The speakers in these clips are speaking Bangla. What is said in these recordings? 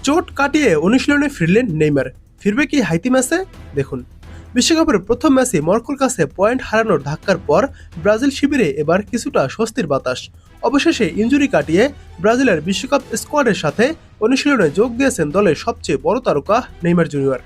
চোট কাটিয়ে অনুশীলনে ফিরলেন নেইমার। ফিরবে কি হাইতি ম্যাচে? দেখুন, বিশ্বকাপের প্রথম ম্যাচে মরক্কোর কাছে পয়েন্ট হারানোর ধাক্কার পর ব্রাজিল শিবিরে এবার কিছুটা স্বস্তির বাতাস। অবশেষে ইনজুরি কাটিয়ে ব্রাজিলের বিশ্বকাপ স্কোয়াডের সাথে অনুশীলনে যোগ দিয়েছেন দলের সবচেয়ে বড় তারকা নেইমার জুনিয়র।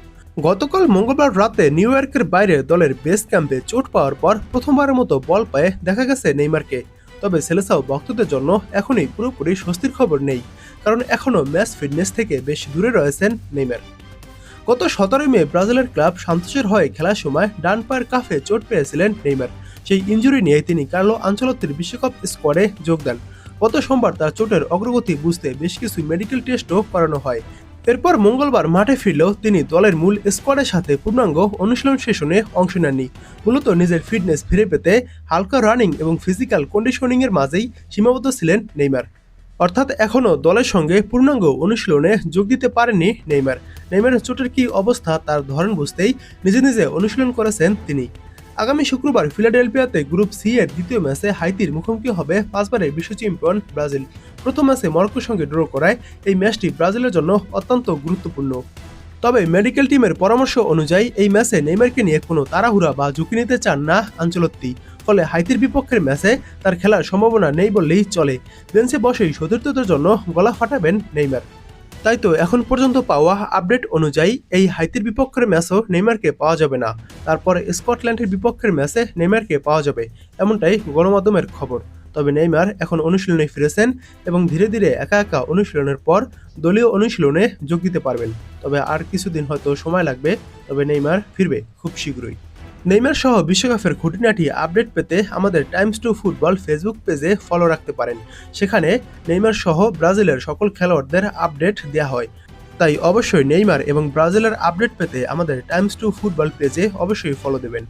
গতকাল মঙ্গলবার রাতে নিউ ইয়র্কের বাইরে দলের বেস ক্যাম্পে চোট পাওয়ার পর প্রথমবারের মতো বল পায়ে দেখা গেছে নেইমারকে। তবে সেলেসাও ভক্তদের জন্য এখনই পুরোপুরি স্বস্তির খবর নেই, কারণ এখনও ম্যাচ ফিটনেস থেকে বেশ দূরে রয়েছেন নেইমার। গত 17 মে ব্রাজিলের ক্লাব সান্তোসের হয়ে খেলার সময় ডান পায়ের কাফে চোট পেয়েছিলেন নেইমার। সেই ইনজুরি নিয়ে তিনি কার্লো আনচেলত্তির বিশ্বকাপ স্কোয়াডে যোগ দেন। গত সোমবার তার চোটের অগ্রগতি বুঝতে বেশ কিছু মেডিকেল টেস্টও করানো হয়। এরপর মঙ্গলবার মাঠে ফিরলেও তিনি দলের মূল স্কোয়াডের সাথে পূর্ণাঙ্গ অনুশীলন সেশনে অংশ নেননি। মূলত নিজের ফিটনেস ফিরে পেতে হালকা রানিং এবং ফিজিক্যাল কন্ডিশনিংয়ের মাঝেই সীমাবদ্ধ ছিলেন নেইমার। অর্থাৎ এখনও দলের সঙ্গে পূর্ণাঙ্গ অনুশীলনে যোগ দিতে পারেননি নেইমার। নেইমারের চোটের কী অবস্থা তার ধরন বুঝতেই নিজে নিজে অনুশীলন করেছেন তিনি। আগামী শুক্রবার ফিলাডেলফিয়াতে গ্রুপ সি এর দ্বিতীয় ম্যাচে হাইতির মুখোমুখি হবে 5 বারের বিশ্ব চ্যাম্পিয়ন ব্রাজিল। প্রথম ম্যাচে মরক্কোর সঙ্গে ড্র করায় এই ম্যাচটি ব্রাজিলের জন্য অত্যন্ত গুরুত্বপূর্ণ। তবে মেডিকেল টিমের পরামর্শ অনুযায়ী এই ম্যাচে নেইমারকে নিয়ে কোনো তাড়াহুড়া বা ঝুঁকি নিতে চান না আনচেলত্তি। ফলে হাইতির বিপক্ষের ম্যাচে তার খেলার সম্ভাবনা নেই বললেই চলে। বেঞ্চে বসেই সতীর্থদের জন্য গলা ফাটাবেন নেইমার। তাই তো এখন পর্যন্ত পাওয়া আপডেট অনুযায়ী এই হাইতির বিপক্ষের ম্যাচও নেইমারকে পাওয়া যাবে না। তারপর স্কটল্যান্ডের বিপক্ষের ম্যাচে নেইমারকে পাওয়া যাবে, এমনটাই গণমাধ্যমের খবর। তবে নেইমার এখন অনুশীলনে ফিরেছেন এবং ধীরে ধীরে একা একা অনুশীলনের পর দলীয় অনুশীলনে যোগ দিতে পারবেন। তবে আর কিছুদিন হয়তো সময় লাগবে, তবে নেইমার ফিরবে খুব শীঘ্রই। নেইমার সহ বিশ্বকাপের খুঁটিনাটি আপডেট পেতে আমাদের টাইমস টু ফুটবল ফেসবুক পেজে ফলো রাখতে পারেন। সেখানে নেইমার সহ ব্রাজিলের সকল খেলোয়াড়দের আপডেট দেওয়া হয়। তাই অবশ্যই নেইমার এবং ব্রাজিলের আপডেট পেতে আমাদের টাইমস টু ফুটবল পেজে অবশ্যই ফলো দেবেন।